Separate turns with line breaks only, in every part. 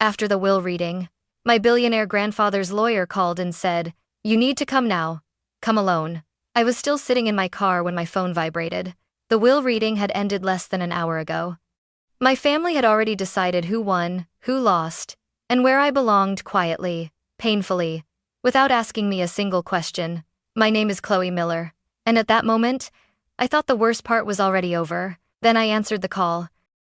After the will reading, my billionaire grandfather's lawyer called and said, "You need to come now. Come alone." I was still sitting in my car when my phone vibrated. The will reading had ended less than an hour ago. My family had already decided who won, who lost, and where I belonged quietly, painfully, without asking me a single question. "My name is Chloe Miller." And at that moment, I thought the worst part was already over. Then I answered the call.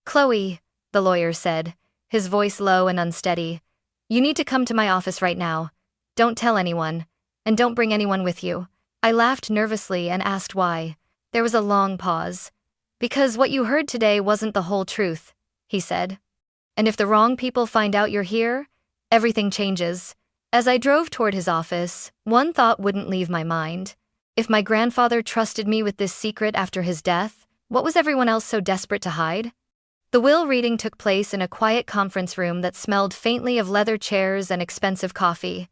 "Chloe," the lawyer said, his voice low and unsteady, "you need to come to my office right now. Don't tell anyone, and don't bring anyone with you." I laughed nervously and asked why. There was a long pause. "Because what you heard today wasn't the whole truth," he said. "And if the wrong people find out you're here, everything changes." As I drove toward his office, one thought wouldn't leave my mind. If my grandfather trusted me with this secret after his death, what was everyone else so desperate to hide? The will reading took place in a quiet conference room that smelled faintly of leather chairs and expensive coffee.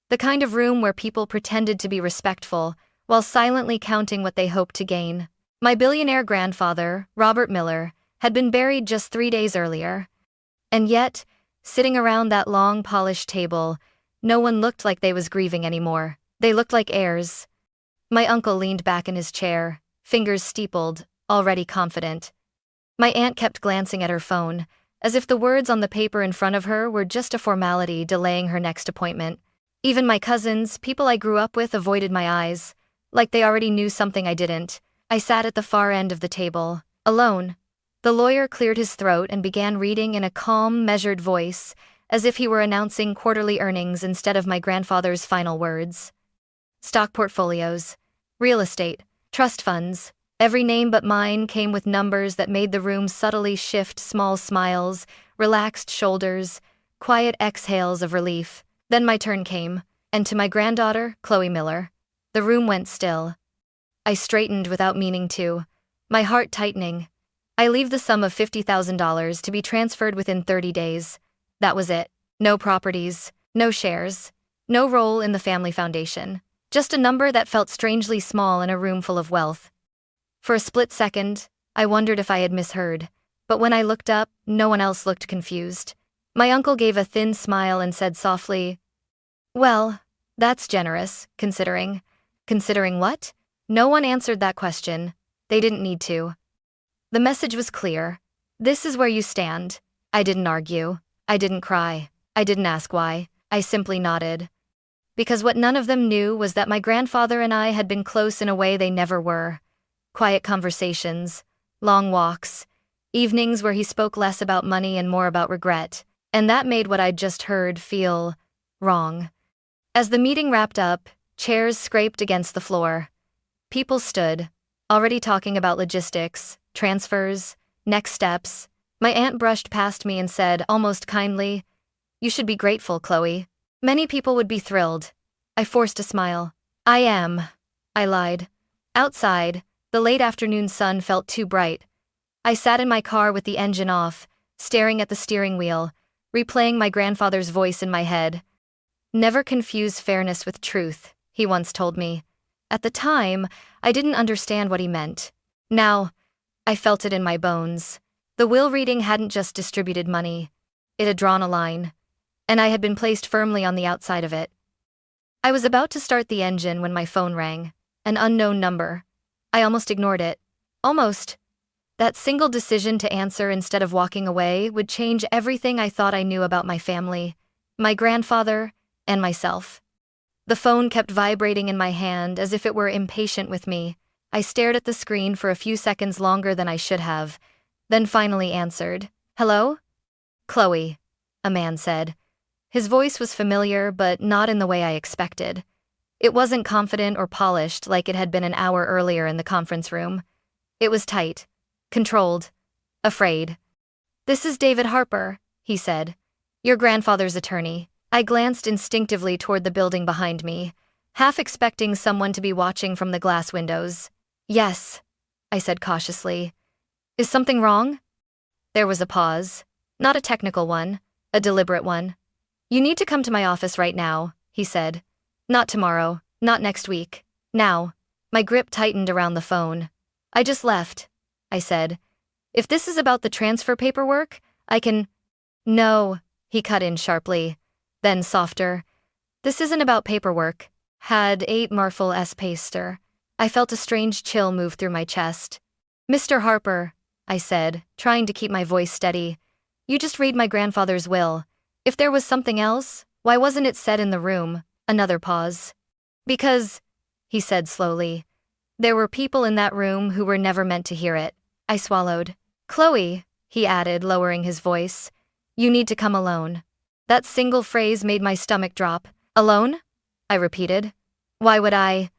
The kind of room where people pretended to be respectful, while silently counting what they hoped to gain. My billionaire grandfather, Robert Miller, had been buried just 3 days earlier. And yet, sitting around that long polished table, no one looked like they was grieving anymore. They looked like heirs. My uncle leaned back in his chair, fingers steepled, already confident. My aunt kept glancing at her phone, as if the words on the paper in front of her were just a formality delaying her next appointment. Even my cousins, people I grew up with, avoided my eyes, like they already knew something I didn't. I sat at the far end of the table, alone. The lawyer cleared his throat and began reading in a calm, measured voice, as if he were announcing quarterly earnings instead of my grandfather's final words. Stock portfolios, real estate, trust funds. Every name but mine came with numbers that made the room subtly shift. Small smiles, relaxed shoulders, quiet exhales of relief. Then my turn came, and to my granddaughter, Chloe Miller. The room went still. I straightened without meaning to, my heart tightening. I leave the sum of $50,000 to be transferred within 30 days. That was it. No properties, no shares, no role in the family foundation. Just a number that felt strangely small in a room full of wealth. For a split second, I wondered if I had misheard, but when I looked up, no one else looked confused. My uncle gave a thin smile and said softly, "Well, that's generous, considering." Considering what? No one answered that question. They didn't need to. The message was clear. This is where you stand. I didn't argue. I didn't cry. I didn't ask why. I simply nodded. Because what none of them knew was that my grandfather and I had been close in a way they never were. Quiet conversations, long walks, evenings where he spoke less about money and more about regret, and that made what I'd just heard feel wrong. As the meeting wrapped up, chairs scraped against the floor. People stood, already talking about logistics, transfers, next steps. My aunt brushed past me and said, almost kindly, "You should be grateful, Chloe. Many people would be thrilled." I forced a smile. "I am," I lied. Outside, the late afternoon sun felt too bright. I sat in my car with the engine off, staring at the steering wheel, replaying my grandfather's voice in my head. "Never confuse fairness with truth," he once told me. At the time, I didn't understand what he meant. Now, I felt it in my bones. The will reading hadn't just distributed money. It had drawn a line, and I had been placed firmly on the outside of it. I was about to start the engine when my phone rang. An unknown number. I almost ignored it. Almost. That single decision to answer instead of walking away would change everything I thought I knew about my family, my grandfather, and myself. The phone kept vibrating in my hand as if it were impatient with me. I stared at the screen for a few seconds longer than I should have, then finally answered. "Hello?" "Chloe," a man said. His voice was familiar, but not in the way I expected. It wasn't confident or polished like it had been an hour earlier in the conference room. It was tight, controlled, afraid. "This is David Harper," he said. "Your grandfather's attorney." I glanced instinctively toward the building behind me, half expecting someone to be watching from the glass windows. "Yes," I said cautiously. "Is something wrong?" There was a pause. Not a technical one, a deliberate one. "You need to come to my office right now," he said. "Not tomorrow, not next week. Now." My grip tightened around the phone. "I just left," I said. "If this is about the transfer paperwork, I can—" "No," he cut in sharply. Then softer. This isn't about paperwork. Had 8 Marfil S. Paster. I felt a strange chill move through my chest. Mr. Harper, I said, trying to keep my voice steady. You just read my grandfather's will. If there was something else, why wasn't it said in the room? Another pause. Because, he said slowly, there were people in that room who were never meant to hear it. I swallowed. Chloe, he added, lowering his voice, you need to come alone. That single phrase made my stomach drop. Alone? I repeated. Why would I?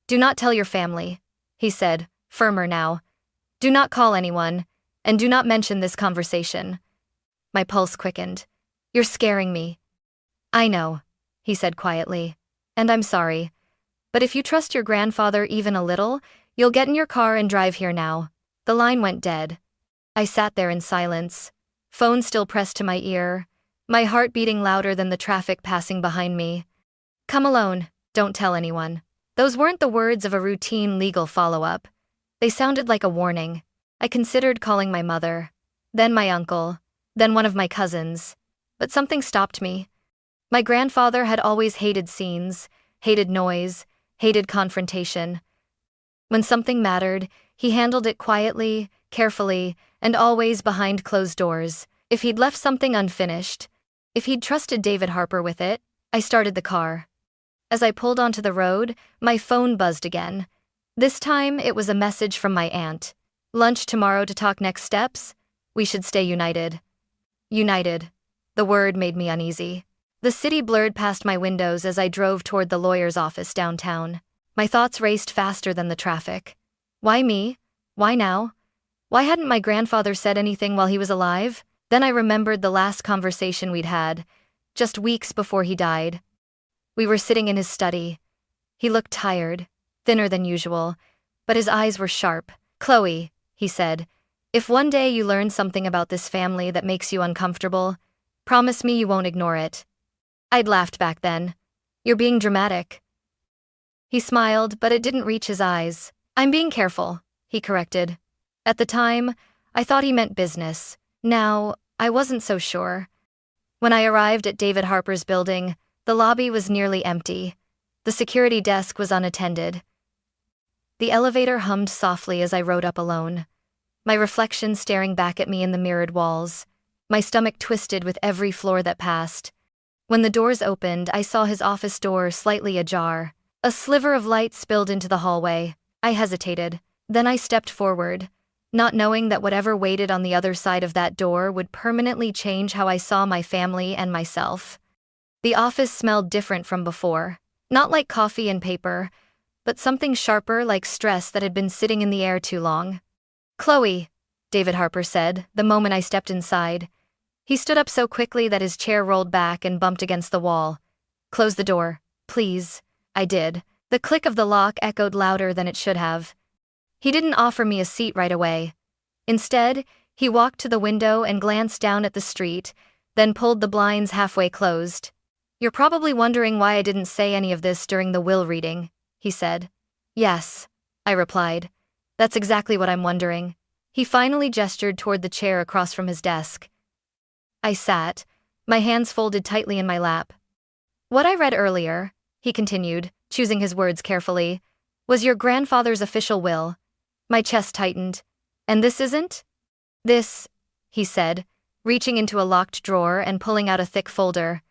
Do not tell your family, he said, firmer now. Do not call anyone, and do not mention this conversation. My pulse quickened. You're scaring me. I know, he said quietly, and I'm sorry. But if you trust your grandfather even a little, you'll get in your car and drive here now. The line went dead. I sat there in silence, phone still pressed to my ear, my heart beating louder than the traffic passing behind me. Come alone, don't tell anyone. Those weren't the words of a routine legal follow-up. They sounded like a warning. I considered calling my mother, then my uncle, then one of my cousins. But something stopped me. My grandfather had always hated scenes, hated noise, hated confrontation. When something mattered, he handled it quietly, carefully, and always behind closed doors. If he'd left something unfinished, if he'd trusted David Harper with it, I started the car. As I pulled onto the road, my phone buzzed again. This time, it was a message from my aunt. Lunch tomorrow to talk next steps? We should stay united. United. The word made me uneasy. The city blurred past my windows as I drove toward the lawyer's office downtown. My thoughts raced faster than the traffic. Why me? Why now? Why hadn't my grandfather said anything while he was alive? Then I remembered the last conversation we'd had, just weeks before he died. We were sitting in his study. He looked tired, thinner than usual, but his eyes were sharp. Chloe, he said, if one day you learn something about this family that makes you uncomfortable, promise me you won't ignore it. I'd laughed back then. You're being dramatic. He smiled, but it didn't reach his eyes. I'm being careful, he corrected. At the time, I thought he meant business. Now, I wasn't so sure. When I arrived at David Harper's building, the lobby was nearly empty. The security desk was unattended. The elevator hummed softly as I rode up alone, my reflection staring back at me in the mirrored walls. My stomach twisted with every floor that passed. When the doors opened, I saw his office door slightly ajar. A sliver of light spilled into the hallway. I hesitated. Then I stepped forward, not knowing that whatever waited on the other side of that door would permanently change how I saw my family and myself. The office smelled different from before. Not like coffee and paper, but something sharper, like stress that had been sitting in the air too long. Chloe, David Harper said, the moment I stepped inside. He stood up so quickly that his chair rolled back and bumped against the wall. Close the door, please. I did. The click of the lock echoed louder than it should have. He didn't offer me a seat right away. Instead, he walked to the window and glanced down at the street, then pulled the blinds halfway closed. You're probably wondering why I didn't say any of this during the will reading, he said. Yes, I replied. That's exactly what I'm wondering. He finally gestured toward the chair across from his desk. I sat, my hands folded tightly in my lap. What I read earlier, he continued, choosing his words carefully, was your grandfather's official will. My chest tightened. And this isn't? This, he said, reaching into a locked drawer and pulling out a thick folder,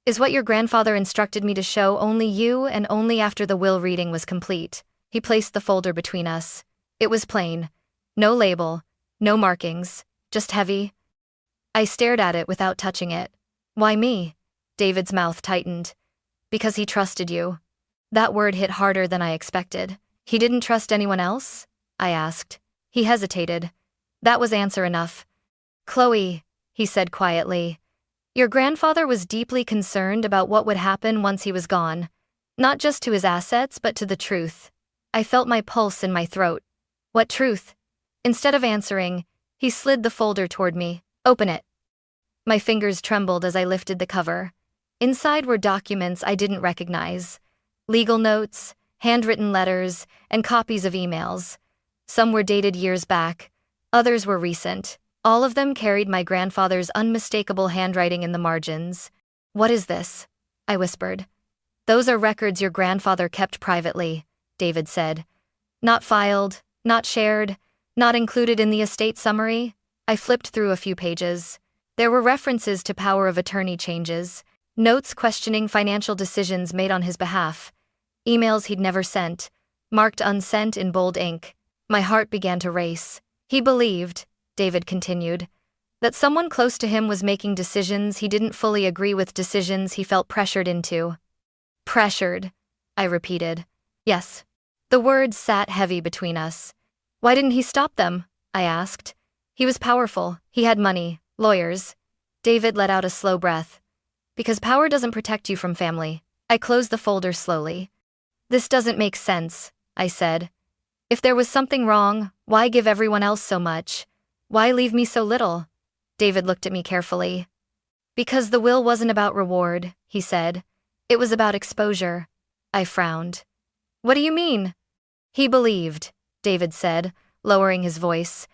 is what your grandfather instructed me to show only you and only after the will reading was complete. He placed the folder between us. It was plain. No label, no markings, just heavy. I stared at it without touching it. Why me? David's mouth tightened. Because he trusted you. That word hit harder than I expected. He didn't trust anyone else? I asked. He hesitated. That was answer enough. Chloe, he said quietly. Your grandfather was deeply concerned about what would happen once he was gone. Not just to his assets, but to the truth. I felt my pulse in my throat. What truth? Instead of answering, he slid the folder toward me. Open it. My fingers trembled as I lifted the cover. Inside were documents I didn't recognize. Legal notes, handwritten letters, and copies of emails. Some were dated years back. Others were recent. All of them carried my grandfather's unmistakable handwriting in the margins. "What is this?" I whispered. "Those are records your grandfather kept privately," David said. "Not filed, not shared, not included in the estate summary." I flipped through a few pages. There were references to power of attorney changes, notes questioning financial decisions made on his behalf, emails he'd never sent, marked unsent in bold ink. My heart began to race. He believed, David continued, that someone close to him was making decisions he didn't fully agree with, decisions he felt pressured into. Pressured, I repeated. Yes. The words sat heavy between us. Why didn't he stop them? I asked. He was powerful, he had money, lawyers. David let out a slow breath. Because power doesn't protect you from family. I closed the folder slowly. This doesn't make sense, I said. If there was something wrong, why give everyone else so much? Why leave me so little? David looked at me carefully. Because the will wasn't about reward, he said. It was about exposure. I frowned. What do you mean? He believed, David said, lowering his voice,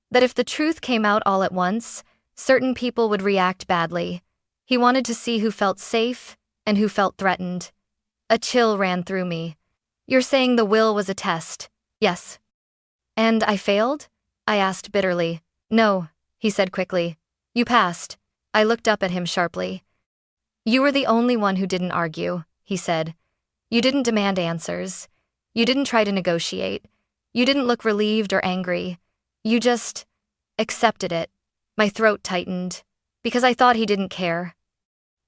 that if the truth came out all at once, certain people would react badly. He wanted to see who felt safe and who felt threatened. A chill ran through me. You're saying the will was a test? Yes. And I failed? I asked bitterly. No, he said quickly. You passed. I looked up at him sharply. You were the only one who didn't argue, he said. You didn't demand answers. You didn't try to negotiate. You didn't look relieved or angry. You just accepted it. My throat tightened. Because I thought he didn't care.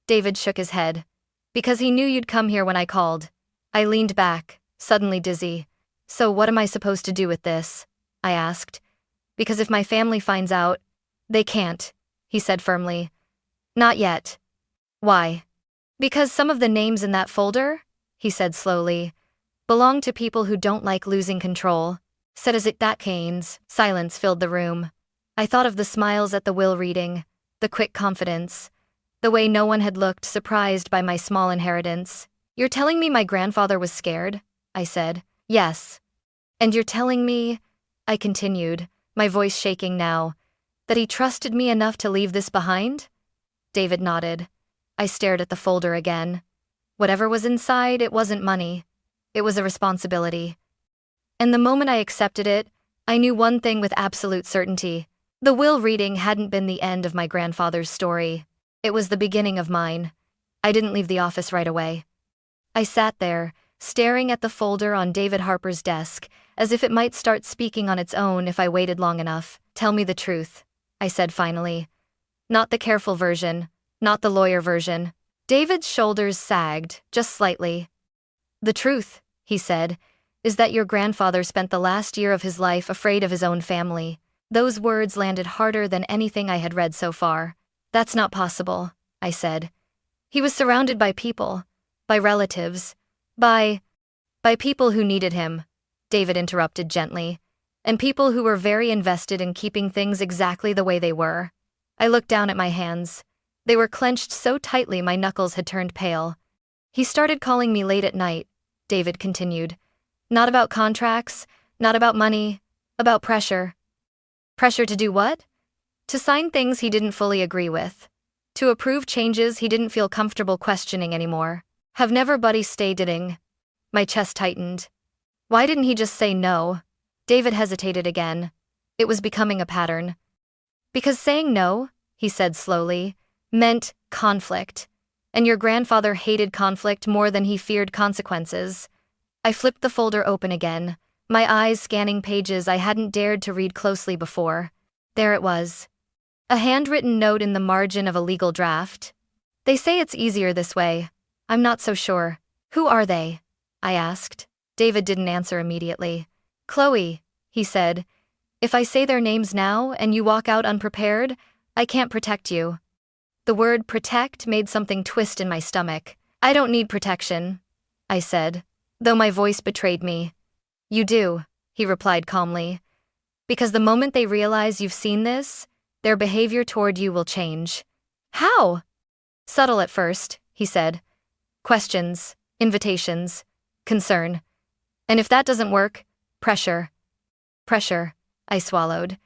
David shook his head. Because he knew you'd come here when I called. I leaned back, suddenly dizzy. So what am I supposed to do with this? I asked. Because if my family finds out, they can't, he said firmly. Not yet. Why? Because some of the names in that folder, he said slowly, belong to people who don't like losing control. Said as it that Keynes. Silence filled the room. I thought of the smiles at the will reading, the quick confidence, the way no one had looked surprised by my small inheritance. You're telling me my grandfather was scared? I said. Yes. And you're telling me, I continued, my voice shaking now, that he trusted me enough to leave this behind? David nodded. I stared at the folder again. Whatever was inside, it wasn't money. It was a responsibility. And the moment I accepted it, I knew one thing with absolute certainty. The will reading hadn't been the end of my grandfather's story. It was the beginning of mine. I didn't leave the office right away. I sat there, staring at the folder on David Harper's desk, as if it might start speaking on its own if I waited long enough. Tell me the truth, I said finally. Not the careful version, not the lawyer version. David's shoulders sagged, just slightly. The truth, he said, is that your grandfather spent the last year of his life afraid of his own family. Those words landed harder than anything I had read so far. That's not possible, I said. He was surrounded by people, by relatives, by people who needed him, David interrupted gently, and people who were very invested in keeping things exactly the way they were. I looked down at my hands. They were clenched so tightly my knuckles had turned pale. He started calling me late at night, David continued. Not about contracts, not about money, about pressure. Pressure to do what? To sign things he didn't fully agree with. To approve changes he didn't feel comfortable questioning anymore. Have never buddy stating. My chest tightened. Why didn't he just say no? David hesitated again. It was becoming a pattern. Because saying no, he said slowly, meant conflict. And your grandfather hated conflict more than he feared consequences. I flipped the folder open again, my eyes scanning pages I hadn't dared to read closely before. There it was. A handwritten note in the margin of a legal draft. They say it's easier this way. I'm not so sure. Who are they? I asked. David didn't answer immediately. Chloe, he said. If I say their names now and you walk out unprepared, I can't protect you. The word protect made something twist in my stomach. I don't need protection, I said, though my voice betrayed me. You do, he replied calmly. Because the moment they realize you've seen this, their behavior toward you will change. How? Subtle at first, he said. Questions, invitations, concern. And if that doesn't work, pressure. Pressure, I swallowed.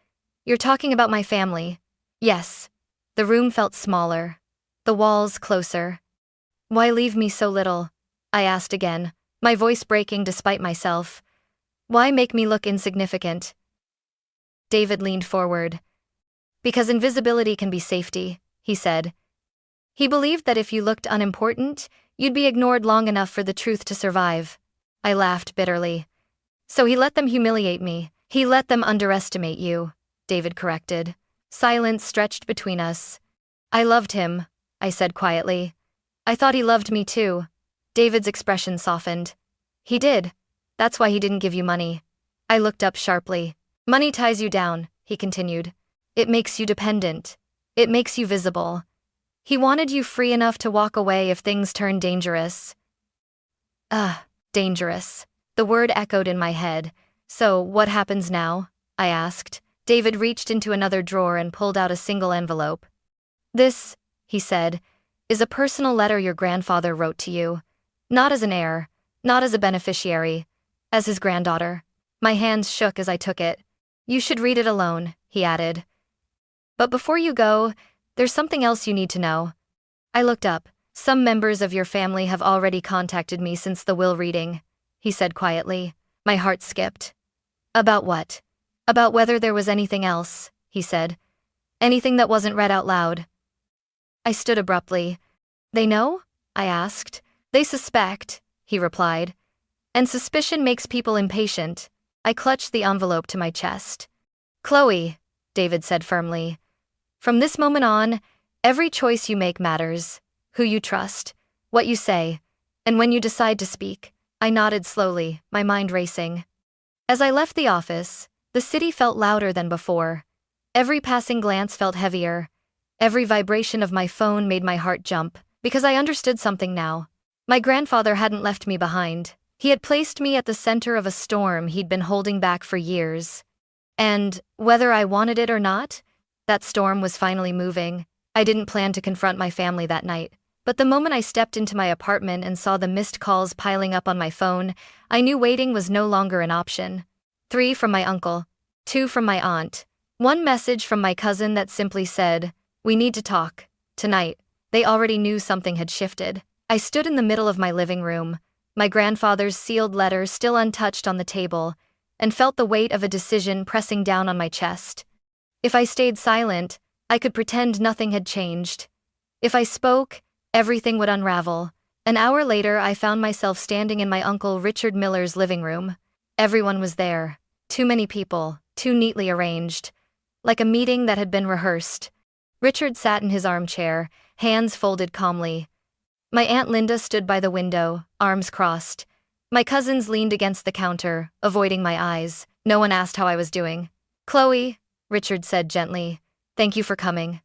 You're talking about my family. Yes. The room felt smaller. The walls closer. Why leave me so little? I asked again, my voice breaking despite myself. Why make me look insignificant? David leaned forward. Because invisibility can be safety, he said. He believed that if you looked unimportant, you'd be ignored long enough for the truth to survive. I laughed bitterly. So he let them humiliate me. He let them underestimate you, David corrected. Silence stretched between us. I loved him, I said quietly. I thought he loved me too. David's expression softened. He did. That's why he didn't give you money. I looked up sharply. Money ties you down, he continued. It makes you dependent. It makes you visible. He wanted you free enough to walk away if things turned dangerous. Dangerous. The word echoed in my head. So, what happens now? I asked. David reached into another drawer and pulled out a single envelope. This, he said, is a personal letter your grandfather wrote to you. Not as an heir, not as a beneficiary, as his granddaughter. My hands shook as I took it. You should read it alone, he added. But before you go, there's something else you need to know. I looked up. Some members of your family have already contacted me since the will reading, he said quietly. My heart skipped. About what? About whether there was anything else, he said. Anything that wasn't read out loud. I stood abruptly. They know? I asked. They suspect, he replied. And suspicion makes people impatient. I clutched the envelope to my chest. Chloe, David said firmly. From this moment on, every choice you make matters. Who you trust, what you say, and when you decide to speak. I nodded slowly, my mind racing. As I left the office, the city felt louder than before. Every passing glance felt heavier. Every vibration of my phone made my heart jump, because I understood something now. My grandfather hadn't left me behind. He had placed me at the center of a storm he'd been holding back for years. And, whether I wanted it or not, that storm was finally moving. I didn't plan to confront my family that night. But the moment I stepped into my apartment and saw the missed calls piling up on my phone, I knew waiting was no longer an option. 3 from my uncle, 2 from my aunt, 1 message from my cousin that simply said, "We need to talk, tonight." They already knew something had shifted. I stood in the middle of my living room, my grandfather's sealed letter still untouched on the table, and felt the weight of a decision pressing down on my chest. If I stayed silent, I could pretend nothing had changed. If I spoke, everything would unravel. An hour later, I found myself standing in my uncle Richard Miller's living room. Everyone was there. Too many people, too neatly arranged. Like a meeting that had been rehearsed. Richard sat in his armchair, hands folded calmly. My Aunt Linda stood by the window, arms crossed. My cousins leaned against the counter, avoiding my eyes. No one asked how I was doing. "Chloe," Richard said gently, "thank you for coming."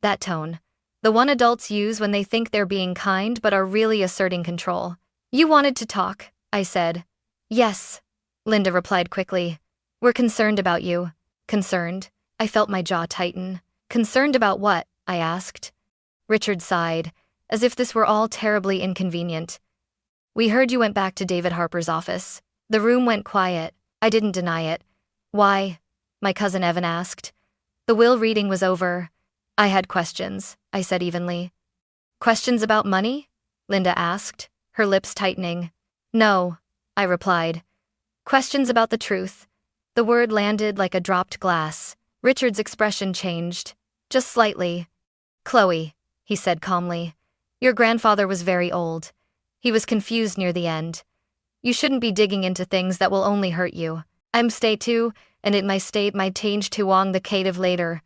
That tone. The one adults use when they think they're being kind but are really asserting control. "You wanted to talk," I said. "Yes," Linda replied quickly. "We're concerned about you." Concerned? I felt my jaw tighten. Concerned about what? I asked. Richard sighed, as if this were all terribly inconvenient. "We heard you went back to David Harper's office." The room went quiet. I didn't deny it. "Why?" my cousin Evan asked. "The will reading was over." "I had questions," I said evenly. "Questions about money?" Linda asked, her lips tightening. "No," I replied. "Questions about the truth." The word landed like a dropped glass. Richard's expression changed. Just slightly. "Chloe," he said calmly. "Your grandfather was very old. He was confused near the end. You shouldn't be digging into things that will only hurt you. I'm stay too, and it my state might change to wong the cative later.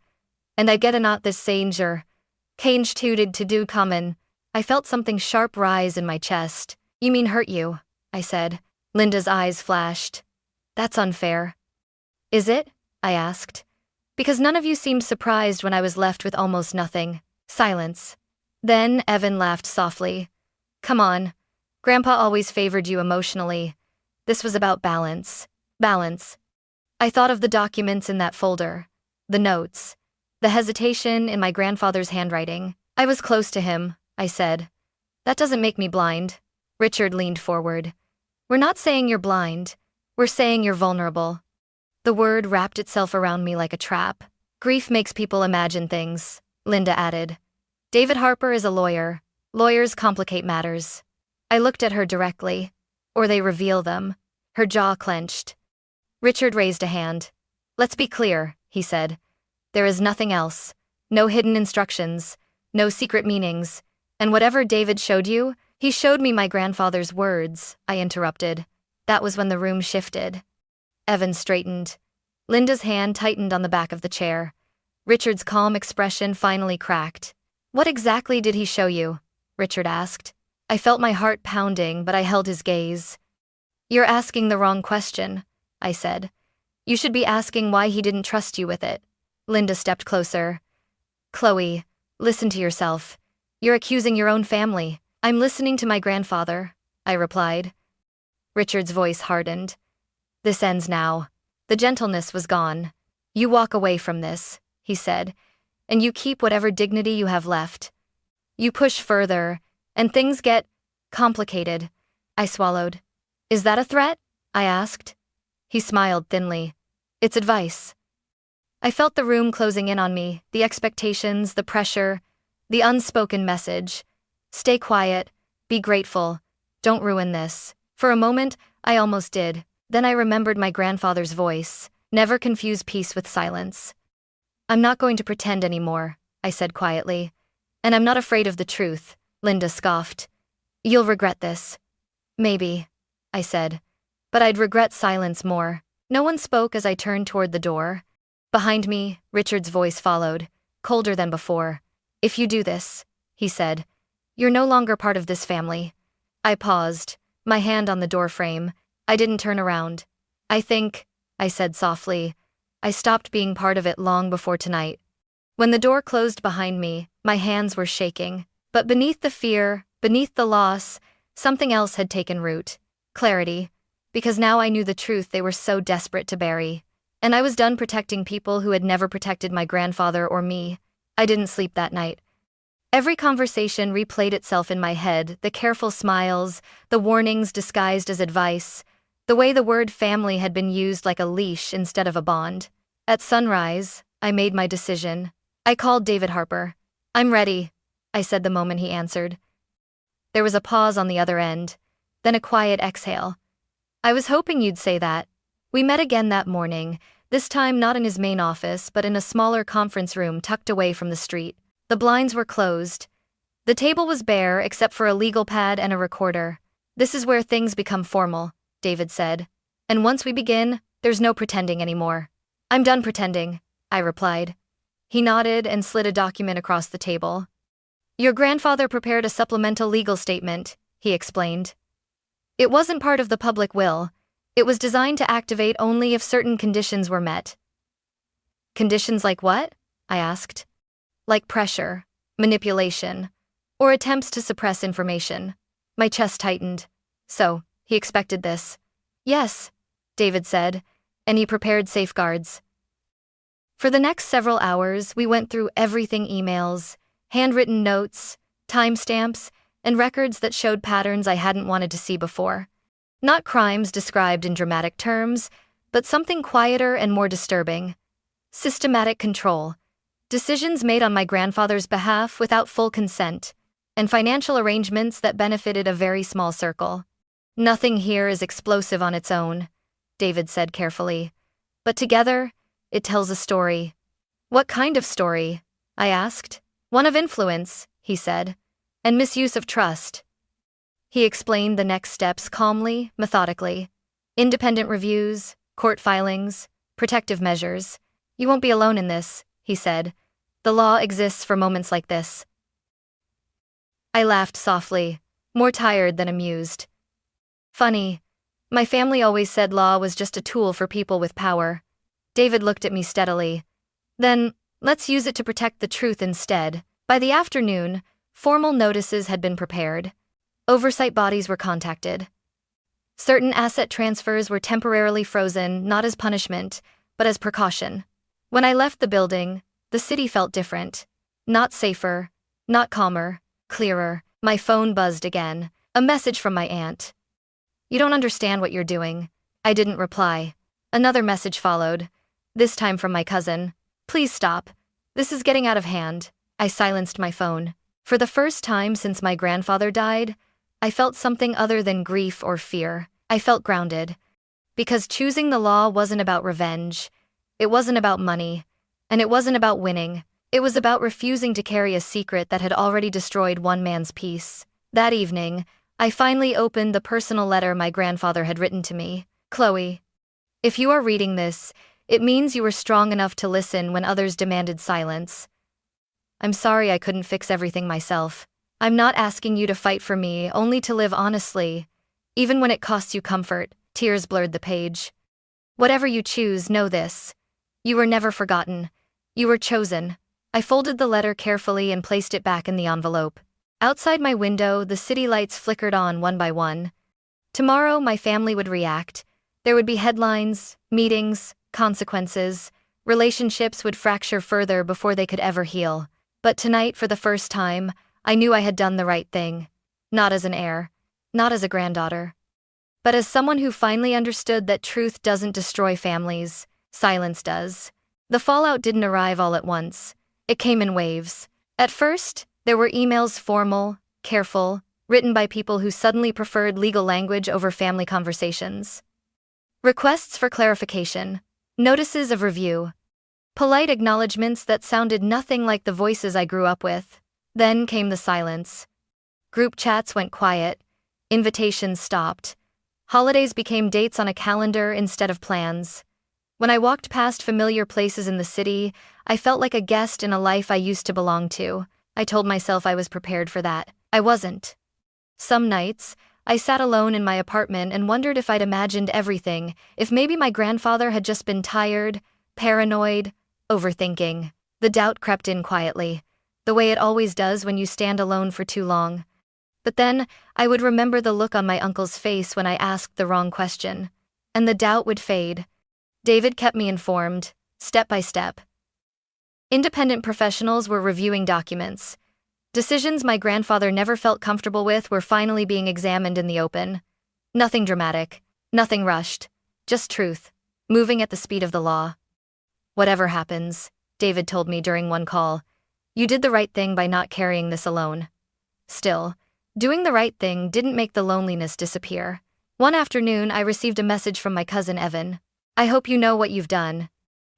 And I get a not this sanger. Change tooted to do common." I felt something sharp rise in my chest. "You mean hurt you?" I said. Linda's eyes flashed. "That's unfair." "Is it?" I asked. "Because none of you seemed surprised when I was left with almost nothing." Silence. Then Evan laughed softly. "Come on. Grandpa always favored you emotionally. This was about balance." Balance. I thought of the documents in that folder. The notes. The hesitation in my grandfather's handwriting. "I was close to him," I said. "That doesn't make me blind." Richard leaned forward. "We're not saying you're blind. We're saying you're vulnerable." The word wrapped itself around me like a trap. Grief makes people imagine things, Linda added. David Harper is a lawyer. Lawyers complicate matters. I looked at her directly. Or they reveal them. Her jaw clenched. Richard raised a hand. Let's be clear, he said. There is nothing else. No hidden instructions. No secret meanings. And whatever David showed you, he showed me my grandfather's words, I interrupted. That was when the room shifted. Evan straightened. Linda's hand tightened on the back of the chair. Richard's calm expression finally cracked. What exactly did he show you? Richard asked. I felt my heart pounding, but I held his gaze. You're asking the wrong question, I said. You should be asking why he didn't trust you with it. Linda stepped closer. Chloe, listen to yourself. You're accusing your own family. I'm listening to my grandfather, I replied. Richard's voice hardened. This ends now. The gentleness was gone. You walk away from this, he said, and you keep whatever dignity you have left. You push further, and things get complicated. I swallowed. Is that a threat? I asked. He smiled thinly. It's advice. I felt the room closing in on me, the expectations, the pressure, the unspoken message. Stay quiet, be grateful, don't ruin this. For a moment, I almost did. Then I remembered my grandfather's voice. Never confuse peace with silence. I'm not going to pretend anymore, I said quietly. And I'm not afraid of the truth, Linda scoffed. You'll regret this. Maybe, I said. But I'd regret silence more. No one spoke as I turned toward the door. Behind me, Richard's voice followed, colder than before. If you do this, he said, you're no longer part of this family. I paused, my hand on the doorframe. I didn't turn around. I think, I said softly, I stopped being part of it long before tonight. When the door closed behind me, my hands were shaking. But beneath the fear, beneath the loss, something else had taken root. Clarity. Because now I knew the truth they were so desperate to bury. And I was done protecting people who had never protected my grandfather or me. I didn't sleep that night. Every conversation replayed itself in my head, the careful smiles, the warnings disguised as advice, the way the word family had been used like a leash instead of a bond. At sunrise, I made my decision. I called David Harper. I'm ready, I said the moment he answered. There was a pause on the other end, then a quiet exhale. I was hoping you'd say that. We met again that morning, this time not in his main office but in a smaller conference room tucked away from the street. The blinds were closed. The table was bare except for a legal pad and a recorder. This is where things become formal, David said. And once we begin, there's no pretending anymore. I'm done pretending, I replied. He nodded and slid a document across the table. Your grandfather prepared a supplemental legal statement, he explained. It wasn't part of the public will. It was designed to activate only if certain conditions were met. Conditions like what? I asked. Like pressure, manipulation, or attempts to suppress information. My chest tightened. So, he expected this. Yes, David said, and he prepared safeguards. For the next several hours, we went through everything: emails, handwritten notes, timestamps, and records that showed patterns I hadn't wanted to see before. Not crimes described in dramatic terms, but something quieter and more disturbing. Systematic control. Decisions made on my grandfather's behalf without full consent, and financial arrangements that benefited a very small circle. Nothing here is explosive on its own, David said carefully. But together, it tells a story. What kind of story? I asked. One of influence, he said, and misuse of trust. He explained the next steps calmly, methodically. Independent reviews, court filings, protective measures. You won't be alone in this, he said. The law exists for moments like this. I laughed softly, more tired than amused. Funny. My family always said law was just a tool for people with power. David looked at me steadily. Then, let's use it to protect the truth instead. By the afternoon, formal notices had been prepared. Oversight bodies were contacted. Certain asset transfers were temporarily frozen, not as punishment, but as precaution. When I left the building, the city felt different. Not safer, not calmer, clearer. My phone buzzed again. A message from my aunt. You don't understand what you're doing. I didn't reply. Another message followed, this time from my cousin. Please stop. This is getting out of hand. I silenced my phone. For the first time since my grandfather died, I felt something other than grief or fear. I felt grounded. Because choosing the law wasn't about revenge. It wasn't about money. And it wasn't about winning. It was about refusing to carry a secret that had already destroyed one man's peace. That evening, I finally opened the personal letter my grandfather had written to me. Chloe, if you are reading this, it means you were strong enough to listen when others demanded silence. I'm sorry I couldn't fix everything myself. I'm not asking you to fight for me, only to live honestly. Even when it costs you comfort. Tears blurred the page. Whatever you choose, know this. You were never forgotten. You were chosen. I folded the letter carefully and placed it back in the envelope. Outside my window, the city lights flickered on one by one. Tomorrow, my family would react. There would be headlines, meetings, consequences. Relationships would fracture further before they could ever heal. But tonight, for the first time, I knew I had done the right thing. Not as an heir. Not as a granddaughter. But as someone who finally understood that truth doesn't destroy families, silence does. The fallout didn't arrive all at once. It came in waves. At first, there were emails formal, careful, written by people who suddenly preferred legal language over family conversations. Requests for clarification. Notices of review. Polite acknowledgments that sounded nothing like the voices I grew up with. Then came the silence. Group chats went quiet. Invitations stopped. Holidays became dates on a calendar instead of plans. When I walked past familiar places in the city, I felt like a guest in a life I used to belong to. I told myself I was prepared for that. I wasn't. Some nights, I sat alone in my apartment and wondered if I'd imagined everything, if maybe my grandfather had just been tired, paranoid, overthinking. The doubt crept in quietly, the way it always does when you stand alone for too long. But then, I would remember the look on my uncle's face when I asked the wrong question. And the doubt would fade. David kept me informed, step by step. Independent professionals were reviewing documents. Decisions my grandfather never felt comfortable with were finally being examined in the open. Nothing dramatic, nothing rushed, just truth, moving at the speed of the law. Whatever happens, David told me during one call, you did the right thing by not carrying this alone. Still, doing the right thing didn't make the loneliness disappear. One afternoon, I received a message from my cousin Evan. I hope you know what you've done.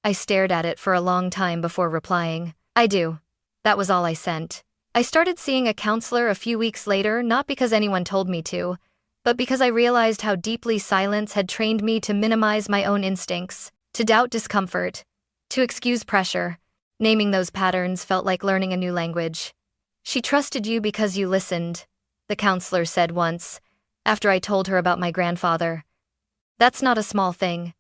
I stared at it for a long time before replying. I do. That was all I sent. I started seeing a counselor a few weeks later, not because anyone told me to, but because I realized how deeply silence had trained me to minimize my own instincts, to doubt discomfort, to excuse pressure. Naming those patterns felt like learning a new language. She trusted you because you listened, the counselor said once, after I told her about my grandfather. That's not a small thing.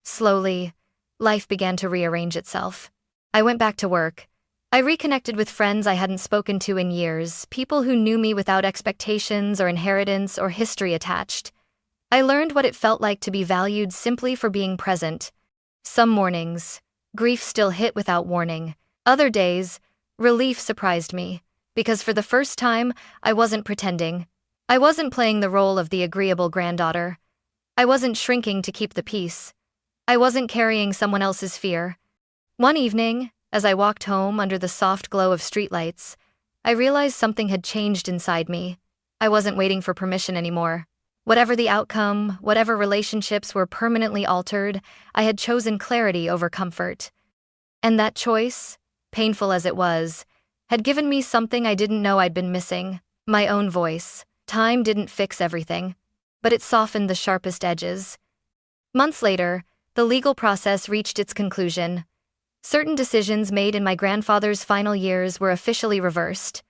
Slowly, life began to rearrange itself. I went back to work. I reconnected with friends I hadn't spoken to in years, people who knew me without expectations or inheritance or history attached. I learned what it felt like to be valued simply for being present. Some mornings, grief still hit without warning. Other days, relief surprised me, because for the first time, I wasn't pretending. I wasn't playing the role of the agreeable granddaughter. I wasn't shrinking to keep the peace. I wasn't carrying someone else's fear. One evening, as I walked home under the soft glow of streetlights, I realized something had changed inside me. I wasn't waiting for permission anymore. Whatever the outcome, whatever relationships were permanently altered, I had chosen clarity over comfort. And that choice, painful as it was, had given me something I didn't know I'd been missing, my own voice. Time didn't fix everything, but it softened the sharpest edges. Months later, the legal process reached its conclusion. Certain decisions made in my grandfather's final years were officially reversed.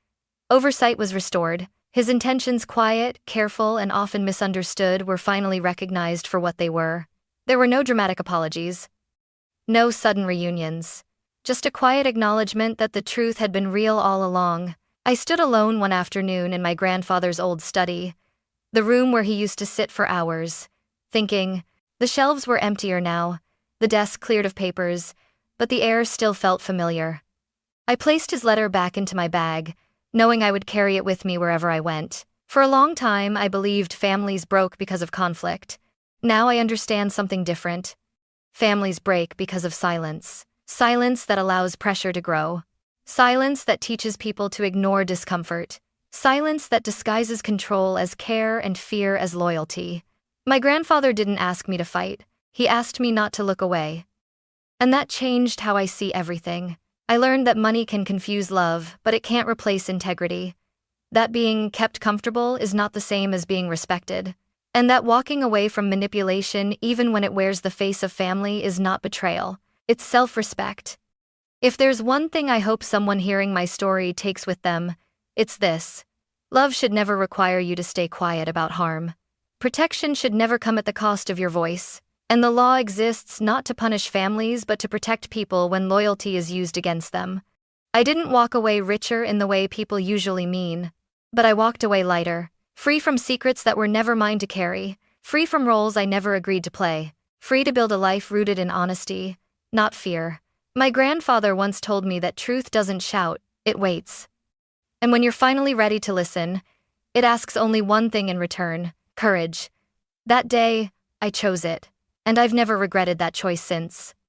Oversight was restored. His intentions, quiet, careful, and often misunderstood, were finally recognized for what they were. There were no dramatic apologies. No sudden reunions. Just a quiet acknowledgement that the truth had been real all along. I stood alone one afternoon in my grandfather's old study, the room where he used to sit for hours, thinking. The shelves were emptier now, the desk cleared of papers, but the air still felt familiar. I placed his letter back into my bag, knowing I would carry it with me wherever I went. For a long time, I believed families broke because of conflict. Now I understand something different. Families break because of silence. Silence that allows pressure to grow. Silence that teaches people to ignore discomfort. Silence that disguises control as care and fear as loyalty. My grandfather didn't ask me to fight. He asked me not to look away. And that changed how I see everything. I learned that money can confuse love, but it can't replace integrity. That being kept comfortable is not the same as being respected. And that walking away from manipulation, even when it wears the face of family, is not betrayal. It's self-respect. If there's one thing I hope someone hearing my story takes with them, it's this. Love should never require you to stay quiet about harm. Protection should never come at the cost of your voice. And the law exists not to punish families but to protect people when loyalty is used against them. I didn't walk away richer in the way people usually mean. But I walked away lighter, free from secrets that were never mine to carry, free from roles I never agreed to play, free to build a life rooted in honesty, not fear. My grandfather once told me that truth doesn't shout, it waits. And when you're finally ready to listen, it asks only one thing in return: courage. That day, I chose it. And I've never regretted that choice since.